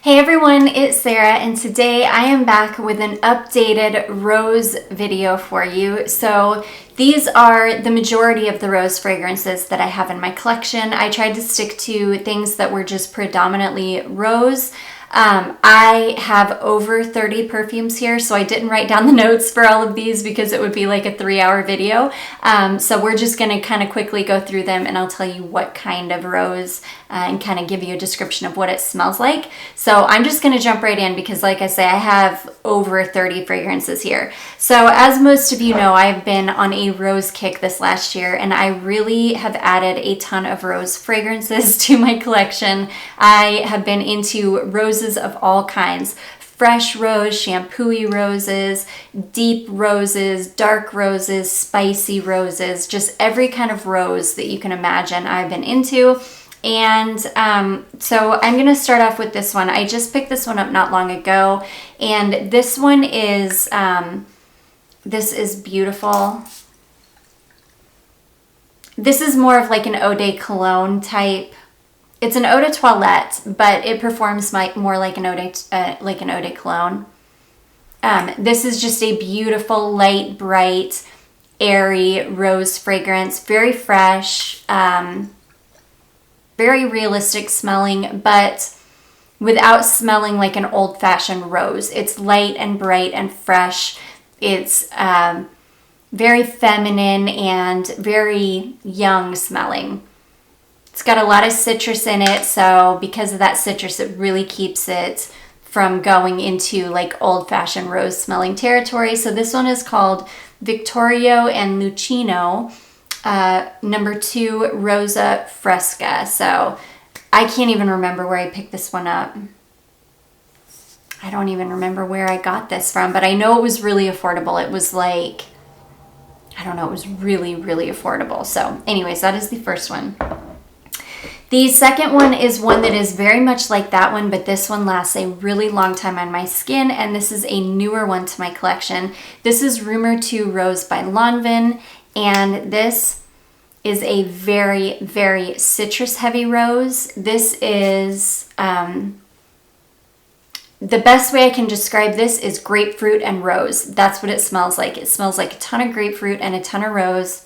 Hey everyone, it's Sarah, and today I am back with an updated rose video for you. So these are the majority of the rose fragrances that I have in my collection. I tried to stick to things that were just predominantly rose. I have over 30 perfumes here, so I didn't write down the notes for all of these because it would be like a 3-hour video. So we're just going to kind of quickly go through them and I'll tell you what kind of rose and kind of give you a description of what it smells like. So I'm just going to jump right in because like I say, I have over 30 fragrances here. So as most of you know, I've been on a rose kick this last year and I really have added a ton of rose fragrances to my collection. I have been into roses of all kinds. Fresh rose, shampoo-y roses, deep roses, dark roses, spicy roses, just every kind of rose that you can imagine I've been into. And so I'm going to start off with this one. I just picked this one up not long ago, and this one is, this is beautiful. This is more of like an eau de cologne type. It's an eau de toilette, but it performs more like an eau de cologne. This is just a beautiful, light, bright, airy rose fragrance. Very fresh, very realistic smelling, but without smelling like an old-fashioned rose. It's light and bright and fresh. It's very feminine and very young smelling. It's got a lot of citrus in it, so because of that citrus, it really keeps it from going into like old-fashioned rose smelling territory. So this one is called Victorio and Luccino, number 2 Rosa Fresca. So I can't even remember where I picked this one up. I don't even remember where I got this from, but I know it was really affordable. It was like, I don't know, it was really, really affordable. So anyways, that is the first one. The second one is one that is very much like that one, but this one lasts a really long time on my skin, and this is a newer one to my collection. This is Rumeur 2 Rose by Lanvin, and this is a very, very citrus-heavy rose. This is, the best way I can describe this is grapefruit and rose. That's what it smells like. It smells like a ton of grapefruit and a ton of rose.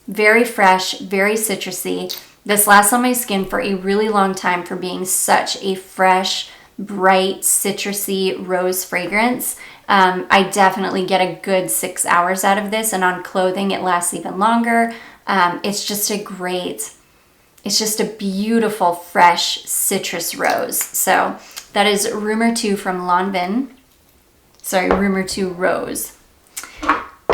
Very fresh, very citrusy. This lasts on my skin for a really long time for being such a fresh, bright, citrusy rose fragrance. I definitely get a good 6 hours out of this, and on clothing it lasts even longer. It's just a beautiful, fresh citrus rose. So that is Rumeur 2 from Lanvin. Sorry, Rumeur 2 Rose.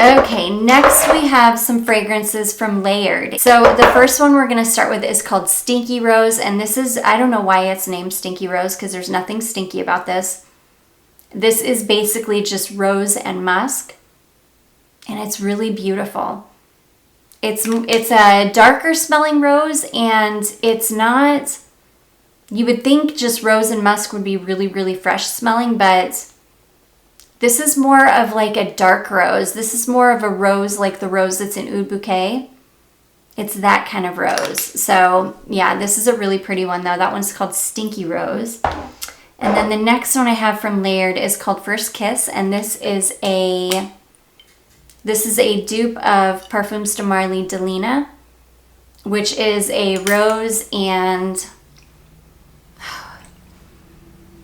Okay, next we have some fragrances from Layered. So the first one we're going to start with is called Stinky Rose, and this is, I don't know why it's named Stinky Rose because there's nothing stinky about this. This is basically just rose and musk, and it's really beautiful. It's a darker smelling rose, and it's not, you would think just rose and musk would be really, really fresh smelling, but this is more of like a dark rose. This is more of a rose like the rose that's in Oud Bouquet. It's that kind of rose. So yeah, this is a really pretty one though. That one's called Stinky Rose. And then the next one I have from Layered is called First Kiss, and this is a dupe of Parfums de Marly Delina, which is a rose and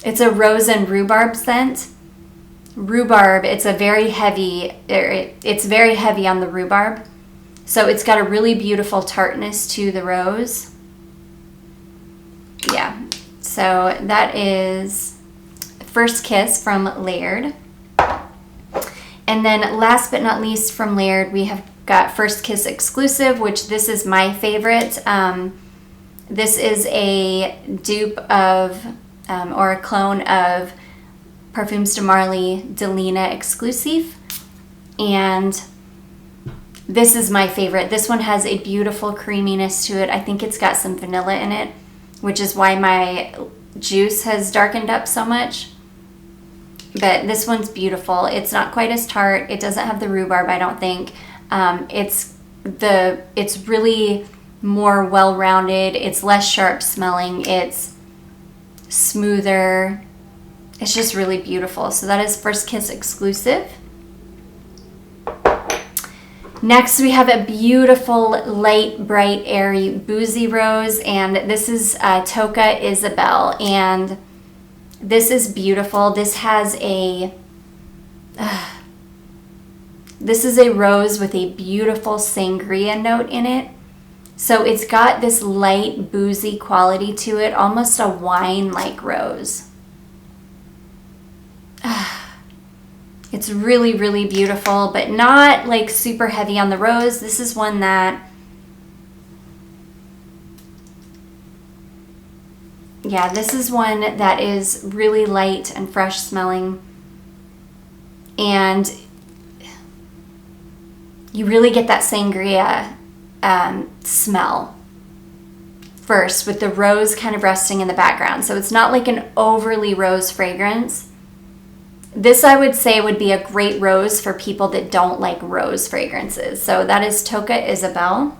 it's a rose and rhubarb scent. Rhubarb, it's very heavy on the rhubarb. So it's got a really beautiful tartness to the rose. Yeah, so that is First Kiss from Layered. And then last but not least from Layered, we have got First Kiss Exclusive, which this is my favorite. This is a dupe of, or a clone of Parfums de Marly Delina Exlusive, and this is my favorite. This one has a beautiful creaminess to it. I think it's got some vanilla in it, which is why my juice has darkened up so much. But this one's beautiful. It's not quite as tart. It doesn't have the rhubarb, I don't think. It's really more well-rounded. It's less sharp smelling. It's smoother. It's just really beautiful. So that is First Kiss Exclusive. Next, we have a beautiful, light, bright, airy, boozy rose, and this is Toca Isabel, and this is beautiful. This has a, this is a rose with a beautiful sangria note in it. So it's got this light, boozy quality to it, almost a wine-like rose. It's really, really beautiful, but not like super heavy on the rose. This is one that, yeah, this is one that is really light and fresh smelling. And you really get that sangria smell first, with the rose kind of resting in the background. So it's not like an overly rose fragrance. This, I would say, would be a great rose for people that don't like rose fragrances. So that is Toca Isabel.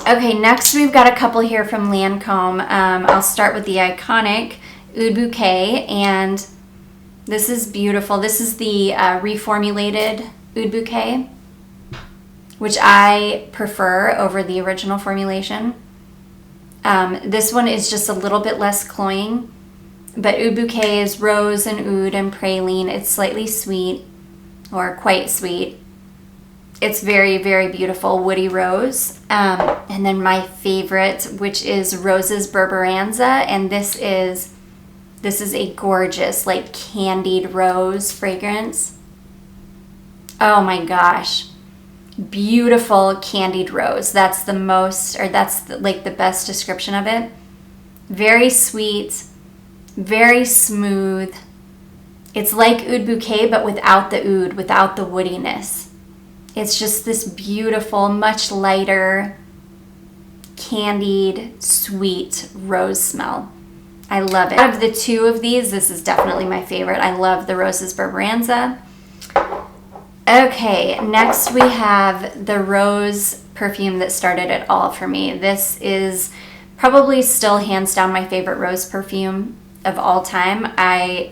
Okay, next we've got a couple here from Lancome. I'll start with the iconic Oud Bouquet, and this is beautiful. This is the reformulated Oud Bouquet, which I prefer over the original formulation. This one is just a little bit less cloying. But Oud Bouquet is rose and oud and praline. It's slightly sweet, or quite sweet. It's very, very beautiful, woody rose. And then my favorite, which is Rosa's Berberanza, and this is a gorgeous, like, candied rose fragrance. Oh my gosh. Beautiful candied rose. That's the most, or that's the best description of it. Very sweet. Very smooth. It's like Oud Bouquet, but without the oud, without the woodiness. It's just this beautiful, much lighter, candied, sweet rose smell. I love it. Out of the two of these, this is definitely my favorite. I love the Rosa's Berberanza. Okay, next we have the rose perfume that started it all for me. This is probably still hands down my favorite rose perfume of all time.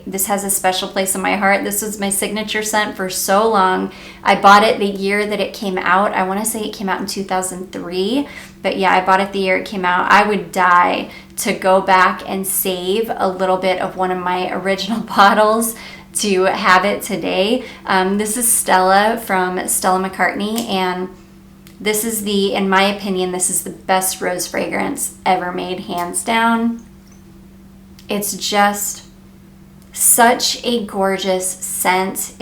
This has a special place in my heart. This was my signature scent for so long. I bought it the year that it came out. I want to say it came out in 2003, but yeah, I bought it the year it came out. I would die to go back and save a little bit of one of my original bottles to have it today. This is Stella from Stella McCartney, and this is in my opinion, this is the best rose fragrance ever made, hands down. It's just such a gorgeous scent.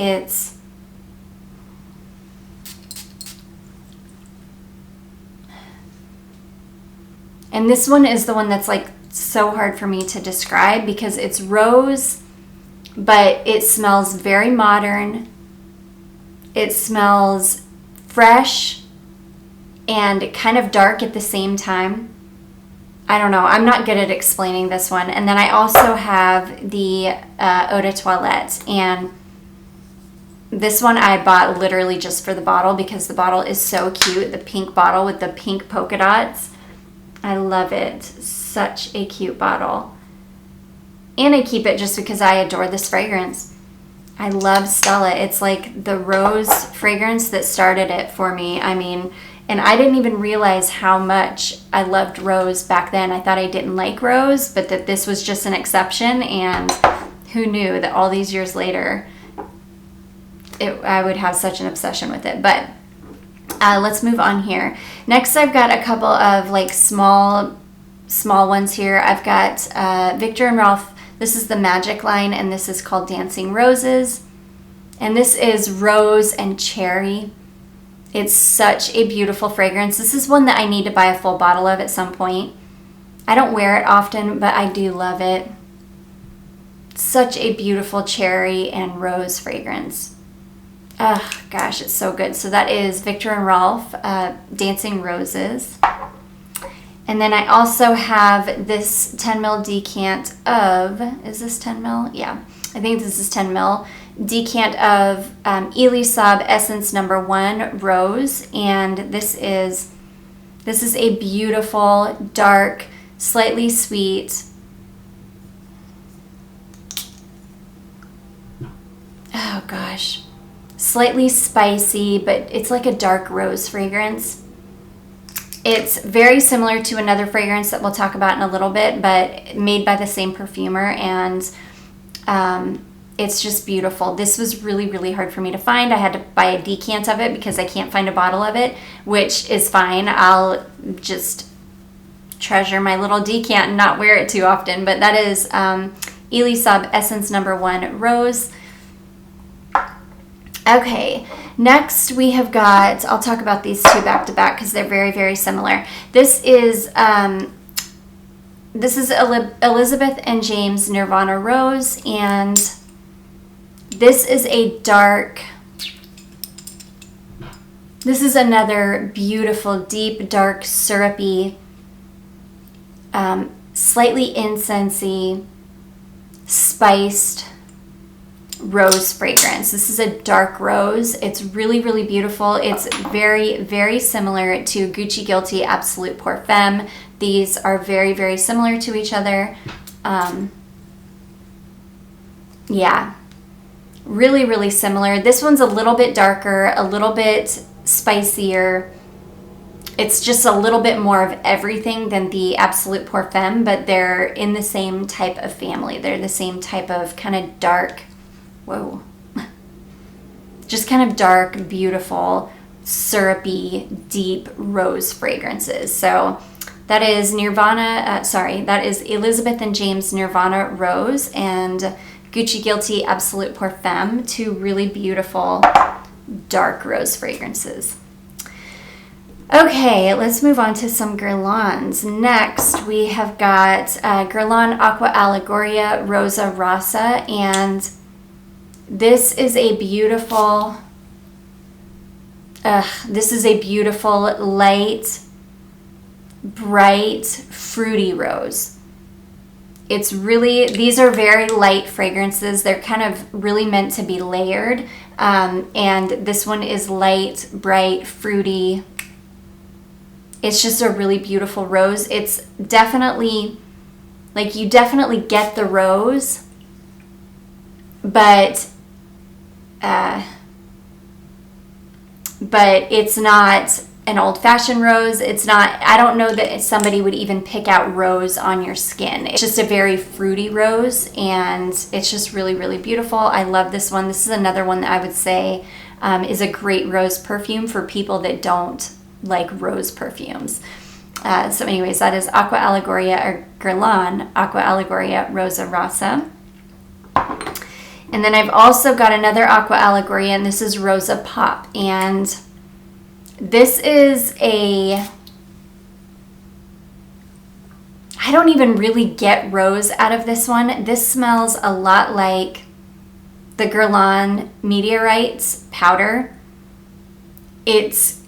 And this one is the one that's like so hard for me to describe because it's rose, but it smells very modern. It smells fresh and kind of dark at the same time. I don't know. I'm not good at explaining this one. And then I also have the Eau de Toilette. And this one I bought literally just for the bottle because the bottle is so cute. The pink bottle with the pink polka dots. I love it. Such a cute bottle. And I keep it just because I adore this fragrance. I love Stella. It's like the rose fragrance that started it for me. I mean, and I didn't even realize how much I loved rose back then. I thought I didn't like rose, but that this was just an exception. And who knew that all these years later, I would have such an obsession with it. But let's move on here. Next, I've got a couple of like small ones here. I've got Victor and Rolf. This is the Magic line, and this is called Dancing Roses. And this is rose and cherry. It's such a beautiful fragrance. This is one that I need to buy a full bottle of at some point. I don't wear it often, but I do love it. Such a beautiful cherry and rose fragrance. Oh gosh, it's so good. So that is Victor and Rolf, Dancing Roses. And then I also have this 10 ml decant of, is this 10 ml? Yeah, I think this is 10 ml. Decant of Elie Saab Essence No. 1 Rose, and this is a beautiful, dark, slightly sweet, oh gosh, slightly spicy, but it's like a dark rose fragrance. It's very similar to another fragrance that we'll talk about in a little bit, but made by the same perfumer, and it's just beautiful. This was really, really hard for me to find. I had to buy a decant of it because I can't find a bottle of it, which is fine. I'll just treasure my little decant and not wear it too often, but that is Elie Saab Essence No. 1 Rose. Okay, next we have got, I'll talk about these two back to back because they're very, very similar. This is Elizabeth and James Nirvana Rose, and this is a dark, this is another beautiful, deep, dark, syrupy, slightly incensey, spiced rose fragrance. This is a dark rose. It's really, really beautiful. It's very, very similar to Gucci Guilty Absolute Pour Femme. These are very, very similar to each other. Yeah, really, really similar. This one's a little bit darker, a little bit spicier. It's just a little bit more of everything than the Absolute Pour Femme, but they're in the same type of family. They're the same type of kind of dark, whoa, just kind of dark, beautiful, syrupy, deep rose fragrances. So that is that is Elizabeth and James Nirvana Rose and Gucci Guilty Absolute Pour Femme, two really beautiful dark rose fragrances. Okay, let's move on to some Guerlains. Next, we have got Guerlain Aqua Allegoria Rosa Rossa, and this is a beautiful, light, bright, fruity rose. It's really, these are very light fragrances. They're kind of really meant to be layered, and this one is light, bright, fruity. It's just a really beautiful rose. It's definitely, like, you definitely get the rose, but it's not an old-fashioned rose. It's not, I don't know that somebody would even pick out rose on your skin. It's just a very fruity rose, and it's just really, really beautiful. I love this one. This is another one that I would say is a great rose perfume for people that don't like rose perfumes. So anyways, that is Aqua Allegoria, or Guerlain Aqua Allegoria Rosa Rossa. And then I've also got another Aqua Allegoria, and this is Rosa Pop. And this is I don't even really get rose out of this one. This smells a lot like the Guerlain Meteorites powder. It's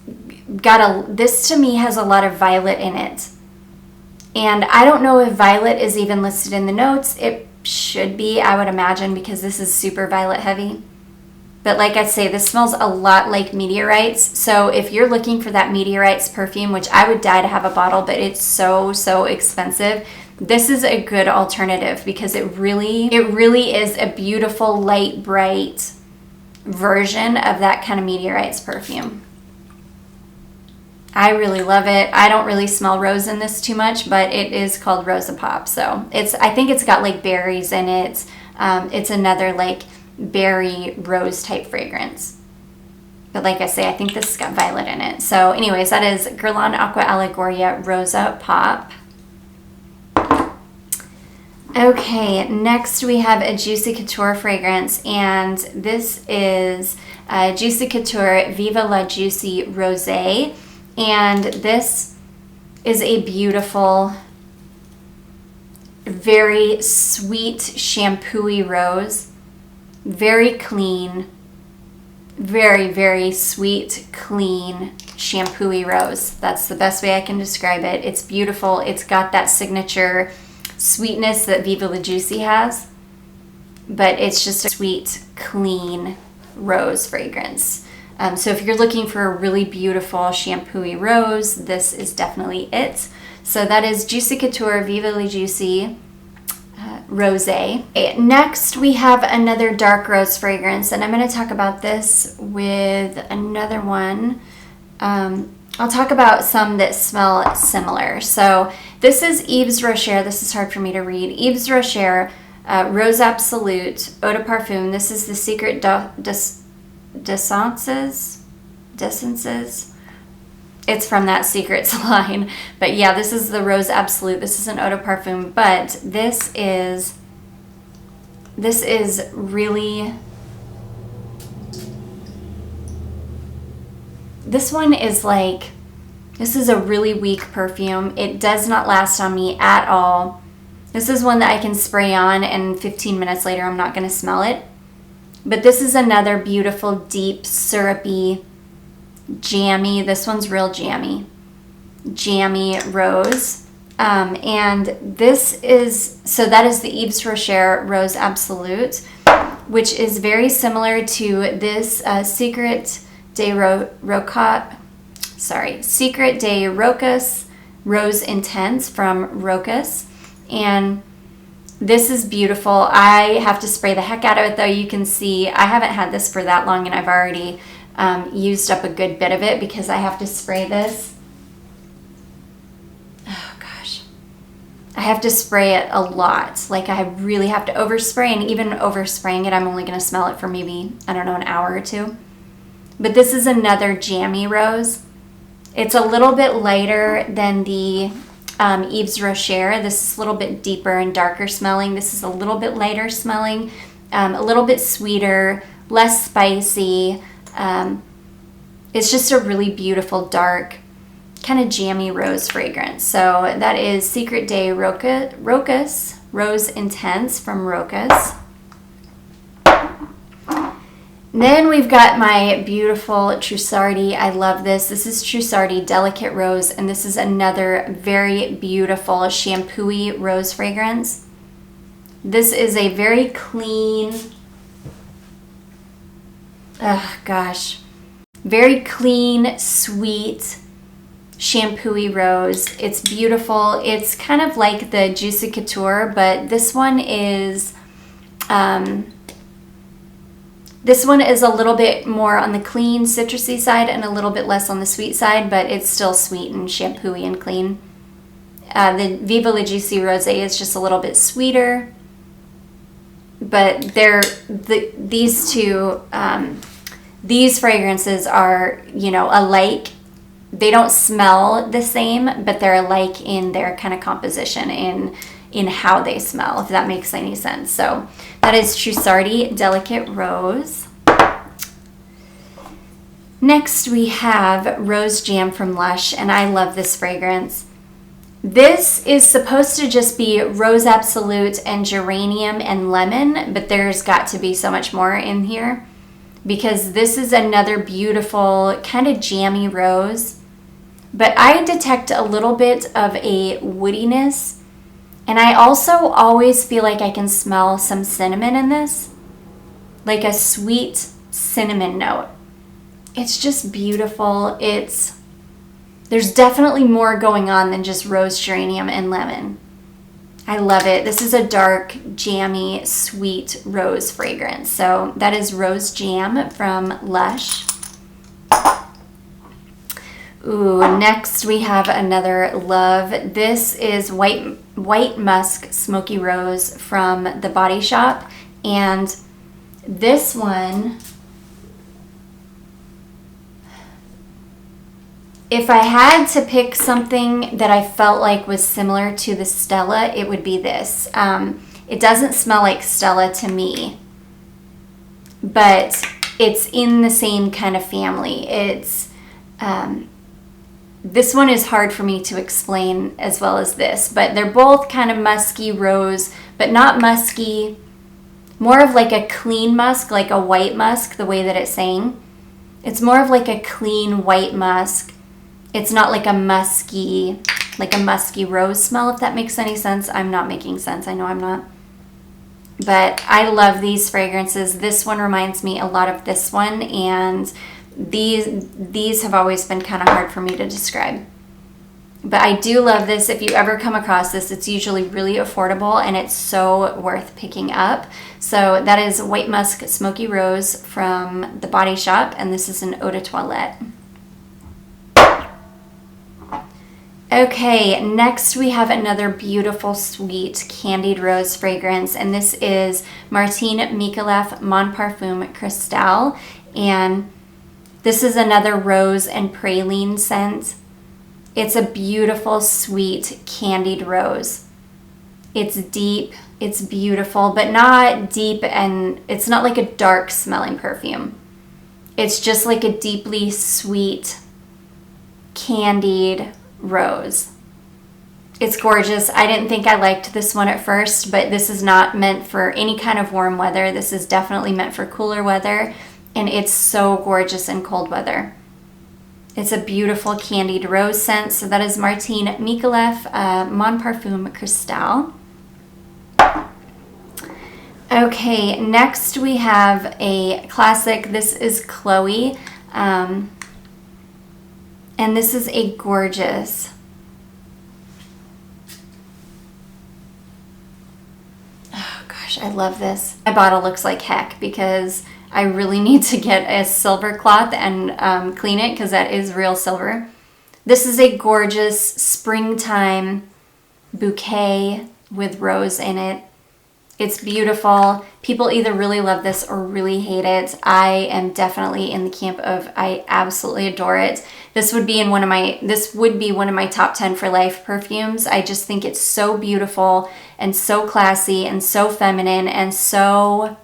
got this to me has a lot of violet in it. And I don't know if violet is even listed in the notes. It should be, I would imagine, because this is super violet heavy. But like I say, this smells a lot like Meteorites. So if you're looking for that Meteorites perfume, which I would die to have a bottle, but it's so, so expensive, this is a good alternative because it really is a beautiful, light, bright version of that kind of Meteorites perfume. I really love it. I don't really smell rose in this too much, but it is called Rosa Pop. So I think it's got like berries in it. It's another like berry rose type fragrance. But like I say, I think this has got violet in it. So anyways, that is Guerlain Aqua Allegoria Rosa Pop. Okay, next we have a Juicy Couture fragrance, and this is Juicy Couture Viva La Juicy Rosé. And this is a beautiful, very sweet, shampooy rose. Very clean, very, very sweet, clean, shampooy rose. That's the best way I can describe it. It's beautiful. It's got that signature sweetness that Viva La Juicy has, but it's just a sweet, clean rose fragrance. So if you're looking for a really beautiful shampooy rose, this is definitely it. So that is Juicy Couture Viva La Juicy Rosé. Okay, next we have another dark rose fragrance, and I'm going to talk about this with another one. I'll talk about some that smell similar. So this is Yves Rocher. This is hard for me to read. Yves Rocher, Rose Absolute, Eau de Parfum. This is the Secret d'Essences. It's from that Secrets line. But yeah, this is the Rose Absolute. This is an Eau de Parfum. But this is really... This one is like, this is a really weak perfume. It does not last on me at all. This is one that I can spray on and 15 minutes later I'm not going to smell it. But this is another beautiful, deep, syrupy, jammy, this one's real jammy rose. And this is, so that is the Yves Rocher Rose Absolute, which is very similar to this Secret de Rochas Rose Intense from Rochas. And this is beautiful. I have to spray the heck out of it though. You can see I haven't had this for that long and I've already used up a good bit of it because I have to spray this. Oh gosh. I have to spray it a lot. Like I really have to overspray, and even overspraying it, I'm only going to smell it for maybe, I don't know, an hour or two. But this is another jammy rose. It's a little bit lighter than the Yves Rocher. This is a little bit deeper and darker smelling. This is a little bit lighter smelling, a little bit sweeter, less spicy. It's just a really beautiful, dark, kind of jammy rose fragrance. So that is Secret de Rochas Rose Intense from Rochas. Then we've got my beautiful Trussardi. I love this. This is Trussardi Delicate Rose, and this is another very beautiful shampooy rose fragrance. This is a very clean, very clean, sweet, shampooy rose. It's beautiful. It's kind of like the Juicy Couture, but this one is a little bit more on the clean, citrusy side and a little bit less on the sweet side, but it's still sweet and shampooy and clean. The Viva La Juicy Rosé is just a little bit sweeter, but these two, these fragrances are, you know, alike. They don't smell the same, but they're alike in their kind of composition, in how they smell, if that makes any sense. So that is Trussardi Delicate Rose. Next we have Rose Jam from Lush, and I love this fragrance. This is supposed to just be Rose Absolute and geranium and lemon, but there's got to be so much more in here because this is another beautiful kind of jammy rose. But I detect a little bit of a woodiness. And I also always feel like I can smell some cinnamon in this, like a sweet cinnamon note. It's just beautiful. There's definitely more going on than just rose, geranium, and lemon. I love it. This is a dark, jammy, sweet rose fragrance. So that is Rose Jam from Lush. Ooh, next we have another love. This is White Musk Smoky Rose from The Body Shop. And this one, if I had to pick something that I felt like was similar to the Stella, it would be this. It doesn't smell like Stella to me, but it's in the same kind of family. This one is hard for me to explain as well as this, but they're both kind of musky rose, but not musky, more of like a clean musk, like a white musk, the way that it's saying. It's more of like a clean white musk. It's not like a musky rose smell, if that makes any sense. I'm not making sense. I know I'm not. But I love these fragrances. This one reminds me a lot of this one, and these have always been kind of hard for me to describe. But I do love this. If you ever come across this, it's usually really affordable and it's so worth picking up. So that is White Musk Smoky Rose from The Body Shop, and this is an Eau de Toilette. Okay, next we have another beautiful, sweet candied rose fragrance, and this is Martine Micallef Mon Parfum Cristal, and this is another rose and praline scent. It's a beautiful, sweet, candied rose. It's deep, it's beautiful, but not deep, and it's not like a dark smelling perfume. It's just like a deeply sweet, candied rose. It's gorgeous. I didn't think I liked this one at first, but this is not meant for any kind of warm weather. This is definitely meant for cooler weather, and it's so gorgeous in cold weather. It's a beautiful candied rose scent. So that is Martine Micallef Mon Parfum Cristal. Okay, next we have a classic. This is Chloe. And this is a gorgeous, oh gosh, I love this. My bottle looks like heck because I really need to get a silver cloth and clean it because that is real silver. This is a gorgeous springtime bouquet with rose in it. It's beautiful. People either really love this or really hate it. I am definitely in the camp of I absolutely adore it. This would be one of my top 10 for life perfumes. I just think it's so beautiful and so classy and so feminine and so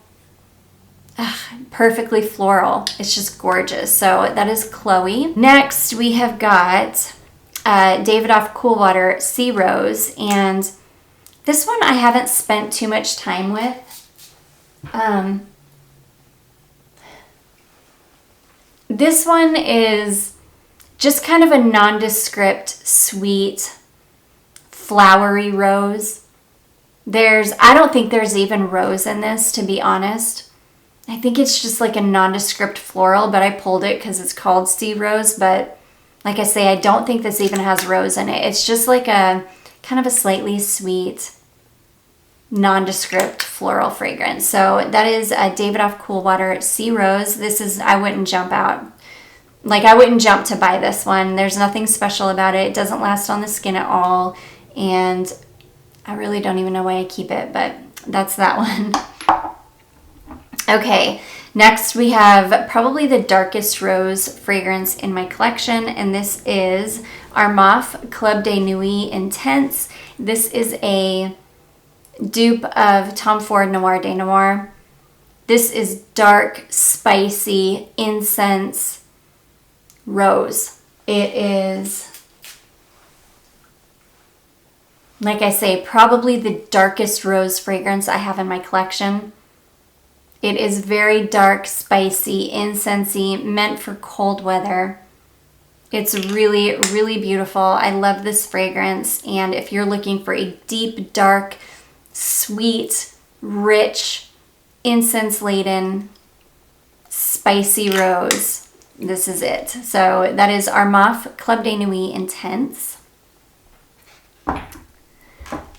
perfectly floral. It's just gorgeous. So that is Chloe. Next we have got Davidoff Cool Water Sea Rose, and this one I haven't spent too much time with. This one is just kind of a nondescript, sweet, flowery rose. I don't think there's even rose in this, to be honest. I think it's just like a nondescript floral, but I pulled it because it's called Sea Rose. But like I say, I don't think this even has rose in it. It's just like a kind of a slightly sweet, nondescript floral fragrance. So that is a Davidoff Cool Water Sea Rose. This is, I wouldn't jump to buy this one. There's nothing special about it. It doesn't last on the skin at all. And I really don't even know why I keep it, but that's that one. Okay, next we have probably the darkest rose fragrance in my collection, and this is Armaf Club de Nuit Intense. This is a dupe of Tom Ford Noir de Noir. This is dark, spicy, incense rose. It is, like I say, probably the darkest rose fragrance I have in my collection. It is very dark, spicy, incensey, meant for cold weather. It's really, really beautiful. I love this fragrance. And if you're looking for a deep, dark, sweet, rich, incense-laden, spicy rose, this is it. So that is Armaf Club de Nuit Intense.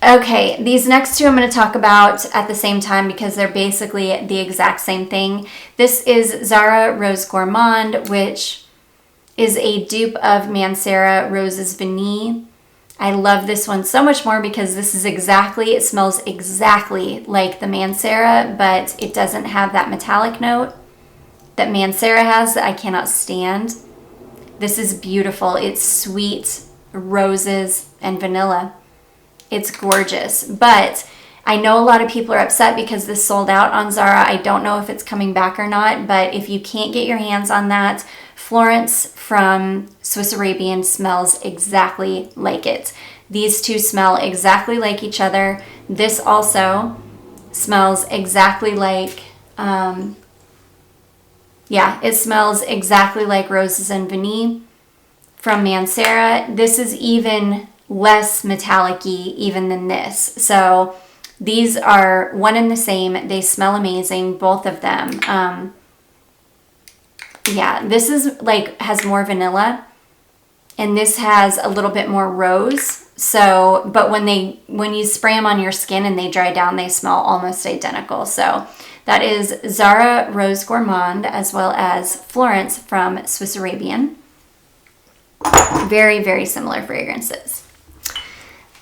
Okay, these next two I'm going to talk about at the same time because they're basically the exact same thing. This is Zara Rose Gourmand, which is a dupe of Mancera Roses Vanille. I love this one so much more because this is it smells exactly like the Mancera, but it doesn't have that metallic note that Mancera has that I cannot stand. This is beautiful. It's sweet roses and vanilla. It's gorgeous, but I know a lot of people are upset because this sold out on Zara. I don't know if it's coming back or not, but if you can't get your hands on that, Florence from Swiss Arabian smells exactly like it. These two smell exactly like each other. This also smells exactly like, it smells exactly like Roses and Vanille from Mancera. This is even less metallic-y even than this. So these are one and the same. They smell amazing, both of them. This is has more vanilla. And this has a little bit more rose. So, but when you spray them on your skin and they dry down, they smell almost identical. So that is Zara Rose Gourmand as well as Florence from Swiss Arabian. Very, very similar fragrances.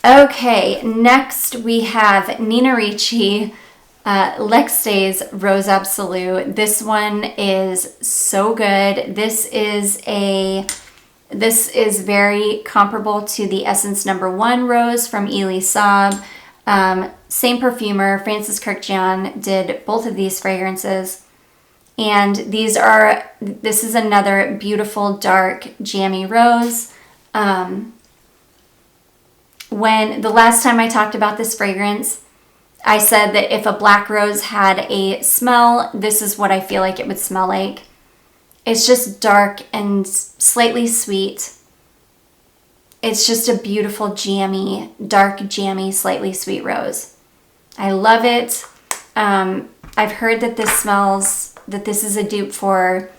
Okay, next we have Nina Ricci L'Extase Rose Absolue. This one is so good. This is very comparable to the Essence No. 1 Rose from Elie Saab. Same perfumer, Francis Kurkdjian, did both of these fragrances. And this is another beautiful, dark, jammy rose. When the last time I talked about this fragrance, I said that if a black rose had a smell, this is what I feel like it would smell like. It's just dark and slightly sweet. It's just a beautiful jammy, dark jammy, slightly sweet rose. I love it. I've heard that this is a dupe for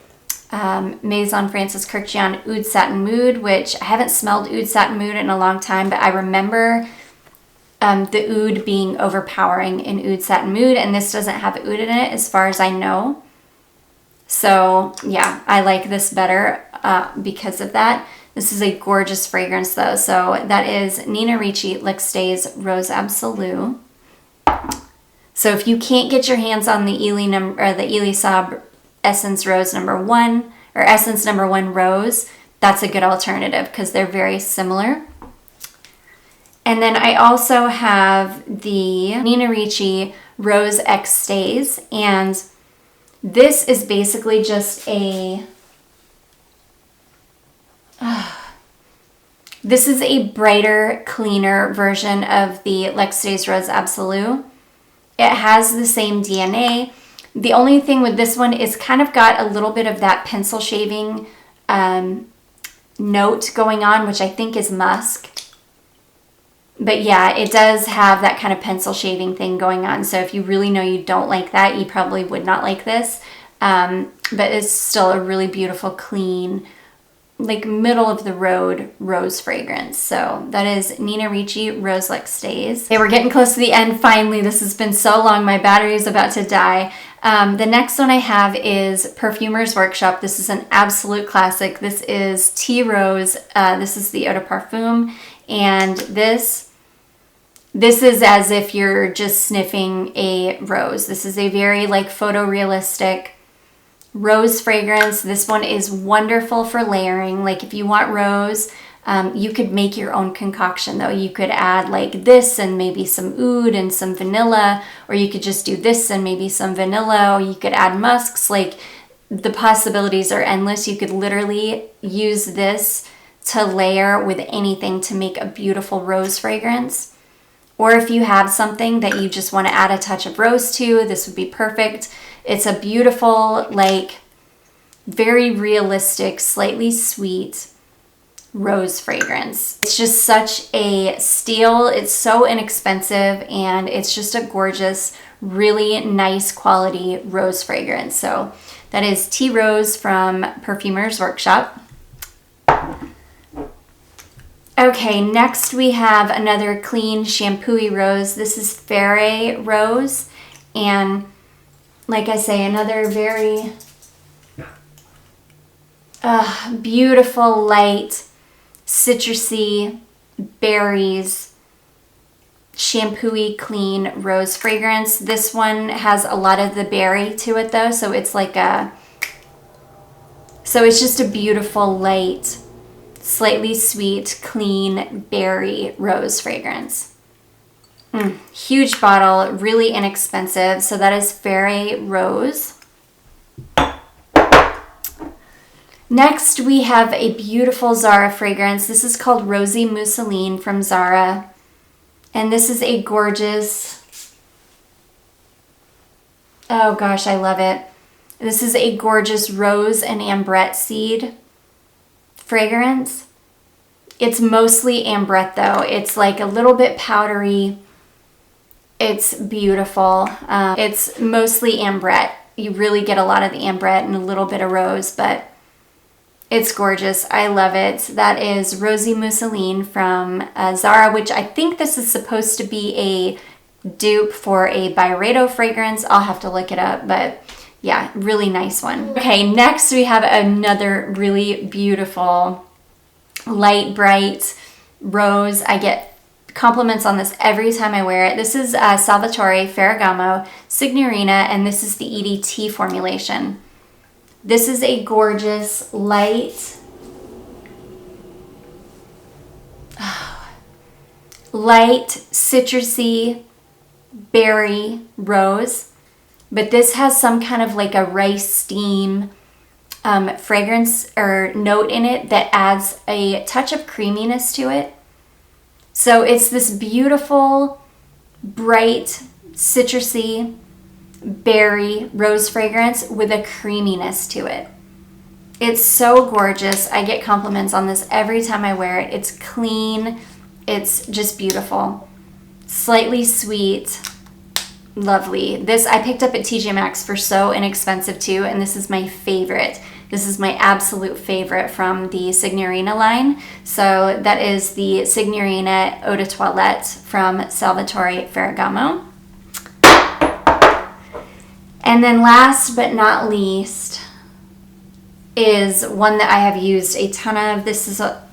Maison Francis Kurkdjian Oud Satin Mood, which I haven't smelled Oud Satin Mood in a long time, but I remember the oud being overpowering in Oud Satin Mood, and this doesn't have oud in it as far as I know. So yeah, I like this better because of that. This is a gorgeous fragrance though. So that is Nina Ricci L'Extase Rose Absolue. So if you can't get your hands on the Elie Saab Essence Rose No. 1 or Essence No. 1 Rose, that's a good alternative because they're very similar. And then I also have the Nina Ricci Rose Extase, and this is basically just this is a brighter, cleaner version of the L'Extase Rose Absolue. It has the same DNA. The only thing with this one is kind of got a little bit of that pencil shaving note going on, which I think is musk. But yeah, it does have that kind of pencil shaving thing going on. So if you really know you don't like that, you probably would not like this. But it's still a really beautiful, clean, like middle of the road rose fragrance. So that is Nina Ricci Rose L'Extase. Okay, we're getting close to the end finally. This has been so long, my battery is about to die. The next one I have is Perfumer's Workshop. This is an absolute classic. This is Tea Rose. This is the Eau de Parfum. And this is as if you're just sniffing a rose. This is a very like photorealistic rose fragrance. This one is wonderful for layering. Like if you want rose, you could make your own concoction though. You could add like this and maybe some oud and some vanilla, or you could just do this and maybe some vanilla, or you could add musks. Like the possibilities are endless. You could literally use this to layer with anything to make a beautiful rose fragrance. Or if you have something that you just want to add a touch of rose to, this would be perfect. It's a beautiful, like very realistic, slightly sweet rose fragrance. It's just such a steal. It's so inexpensive and it's just a gorgeous, really nice quality rose fragrance. So that is Tea Rose from Perfumer's Workshop. Okay, next we have another clean shampoo-y rose. This is Fairy Rose, and like I say, another very beautiful, light, citrusy, berries, shampoo-y, clean rose fragrance. This one has a lot of the berry to it though, so it's like it's just a beautiful, light, slightly sweet, clean berry rose fragrance. Huge bottle, really inexpensive. So that is Fairy Rose. Next, we have a beautiful Zara fragrance. This is called Rosy Muslin from Zara. And this is a gorgeous, oh gosh, I love it. This is a gorgeous rose and ambrette seed fragrance. It's mostly ambrette though. It's like a little bit powdery. It's beautiful. It's mostly ambrette. You really get a lot of the ambrette and a little bit of rose, but It's gorgeous. I love it. That is Rosy Muslin from Zara, which I think this is supposed to be a dupe for a Byredo fragrance. I'll have to look it up, but yeah, really nice one. Okay, next we have another really beautiful light, bright rose. I get compliments on this every time I wear it. This is Salvatore Ferragamo Signorina, and this is the EDT formulation. This is a gorgeous light, light citrusy berry rose, but this has some kind of like a rice steam fragrance or note in it that adds a touch of creaminess to it. So it's this beautiful, bright, citrusy berry rose fragrance with a creaminess to it. It's so gorgeous. I get compliments on this every time I wear it. It's clean. It's just beautiful. Slightly sweet. Lovely. This I picked up at TJ Maxx for so inexpensive too, and this is my favorite. This is my absolute favorite from the Signorina line. So that is the Signorina Eau de Toilette from Salvatore Ferragamo. And then last but not least is one that I have used a ton of.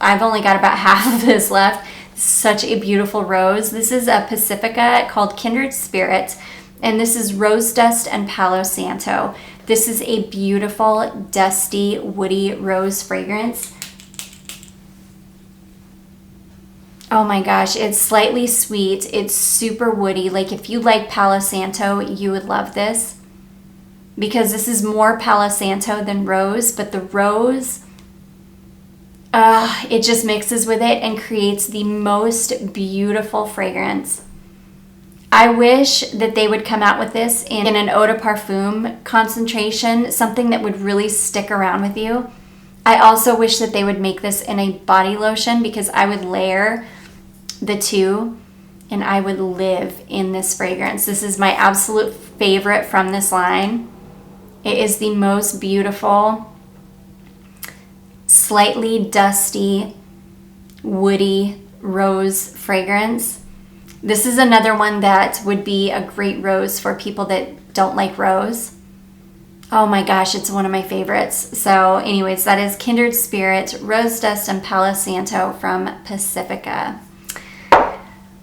I've only got about half of this left. Such a beautiful rose. This is a Pacifica called Kindred Spirit, and this is Rose Dust and Palo Santo. This is a beautiful, dusty, woody rose fragrance. Oh my gosh, it's slightly sweet. It's super woody. Like if you like Palo Santo, you would love this, because this is more Palo Santo than rose, but the rose, it just mixes with it and creates the most beautiful fragrance. I wish that they would come out with this in an eau de parfum concentration, something that would really stick around with you. I also wish that they would make this in a body lotion, because I would layer the two and I would live in this fragrance. This is my absolute favorite from this line. It is the most beautiful, slightly dusty, woody rose fragrance. This is another one that would be a great rose for people that don't like rose. Oh my gosh, it's one of my favorites. So anyways, that is Kindred Spirit, Rose Dust and Palo Santo from Pacifica.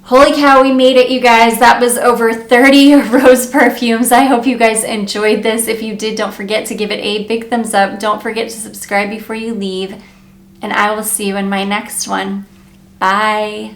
Holy cow, we made it, you guys. That was over 30 rose perfumes. I hope you guys enjoyed this. If you did, don't forget to give it a big thumbs up. Don't forget to subscribe before you leave. And I will see you in my next one. Bye.